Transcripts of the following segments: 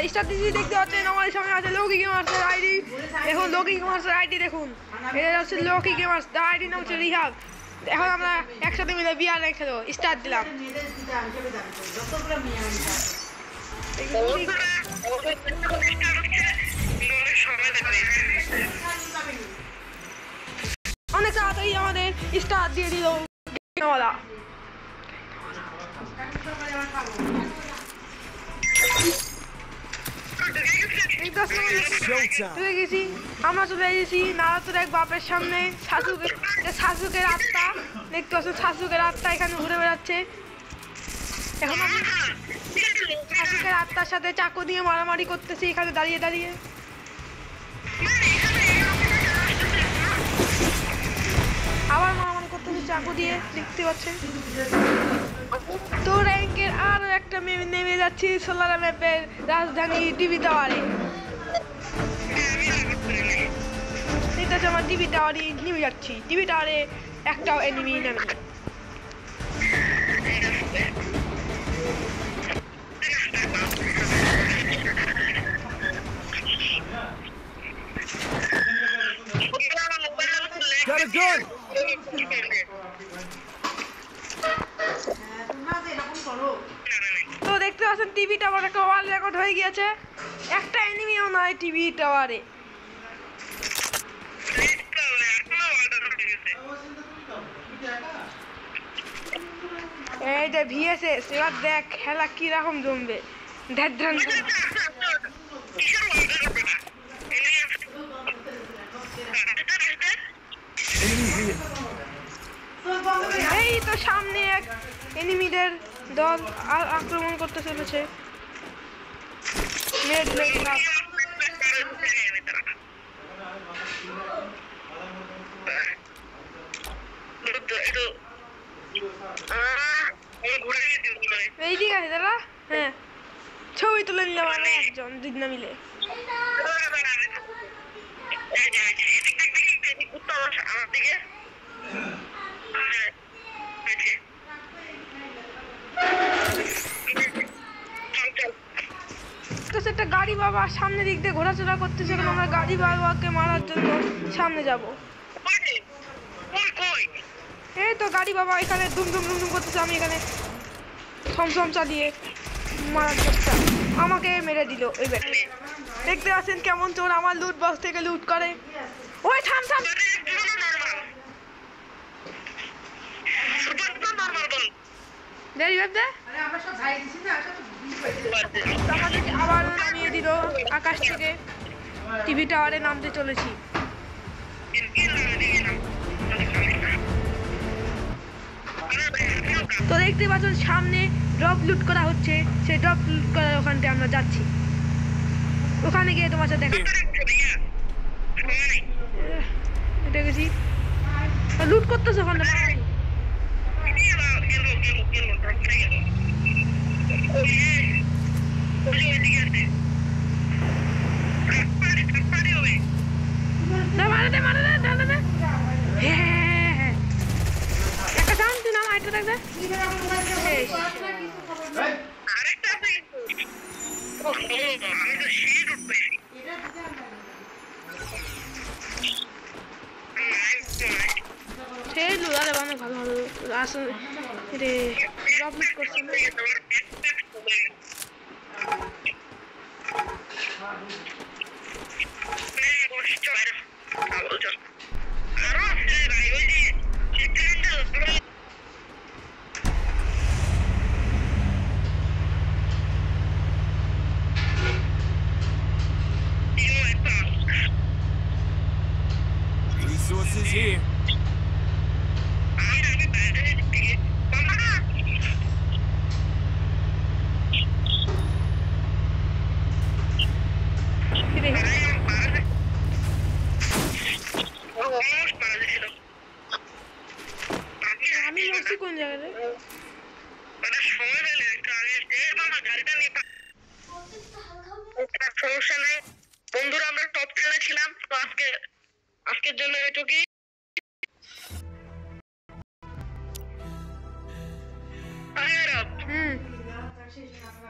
Star দিদি দেখতে পাচ্ছেন আমাদের সামনে আছে লকি গেমার্সের আইডি। দেখুন লকি গেমার্সের আইডি দেখুন, এটা হচ্ছে লকি গেমার্স, তার আইডি নাম হচ্ছে রিহাব। এখন আমরা একসাথে মিলে বিয়ার খেলো, স্টার্ট দিলাম। অনেক তাড়াতাড়ি আমাদের স্টার্ট দিয়ে দিল গেমওয়ালা। আমরা চলে এসেছি নারাতুর এক বাপের সামনে। শাসুকের আত্মা দেখতে পাচ্ছেন, শাসুকের আত্মা এখানে ঘুরে বেড়াচ্ছে। এখন আমি শাসুকের আত্মার সাথে চাকু দিয়ে মারামারি করতেছি এখানে দাঁড়িয়ে দাঁড়িয়ে। আবার মারামারি করতেছি চাকু দিয়ে, দেখতে পাচ্ছেন। তো র্যাঙ্কের আরো একটা নেমে যাচ্ছি সোলার ম্যাপের রাজধানী টিভি টাওয়ারে। এটা হচ্ছে আমার টিভি টাওয়ারে নেমে যাচ্ছি। টিভি টাওয়ারে একটাও এনিমি নেমে। তো দেখতে পাচ্ছেন টিভি টাওয়ার একটা ওয়ার্ল্ড রেকর্ড হয়ে গিয়েছে। একটা এনিমিও নয় টিভি টাওয়ারে। এই যে ভিএসএস, এবার দেখ খেলা কিরকম জমবে। এই তো সামনে এক এনিমিদের দল আক্রমণ করতে চলেছে। এইদিকে আছে দাদা, হ্যাঁ ছবি তুলে নিলাম আমরা একজন দুজনা মিলে। একটা গাড়ি বাবা সামনের দিক দিয়ে ঘোরাচড়া করতেছে, এখন আমরা গাড়ি বাবাকে মারার জন্য সামনে যাব। এই তো গাড়ি বাবা এখানে দুম দুম দুম দুম করতেছে, আমি এখানে থমথম চালিয়ে মারার চেষ্টা, আমাকে মেরে দিল। এবার দেখতে পাচ্ছেন কেমন চোর আমার লুট বক্স থেকে লুট করে। ওই থাম থাম, আমাদেরকে আবার নামিয়ে দিল আকাশ থেকে। টিভি টাওয়ারে নামতে চলেছি। তো দেখতে পাচ্ছেন সামনে ড্রপ লুট করা হচ্ছে, সেই ড্রপ লুট করার ওখানটা আমরা যাচ্ছি। ওখানে গিয়ে তোমার সাথে দেখা দেখেছি লুট করতেছে ওখানে। একটা সাউন্ড তুই নাম আইটা দেখবে। সেই লুড়ালে বানো ভালো ভালো আসলে রে ড্রপ লুট করছে না। Resources here. আমি বলছি কোন জায়গায় সমস্যা নাই বন্ধুরা, আমরা টপ খেলেছিলাম। তো আজকের জন্য এটুকুই।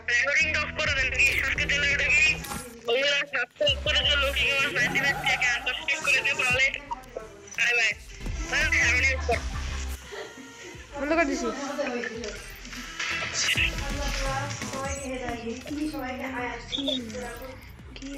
রেকর্ডিং অফ করে দেন কি সাথে দিলে এটা কি ওইগুলা সাবস্ক্রাইব করে দিলে লোকিং আমার সাইডে থেকে আনসাবস্ক্রাইব করে দিও তাহলে বাই বাই আমি বন্ধ করে দিছি কি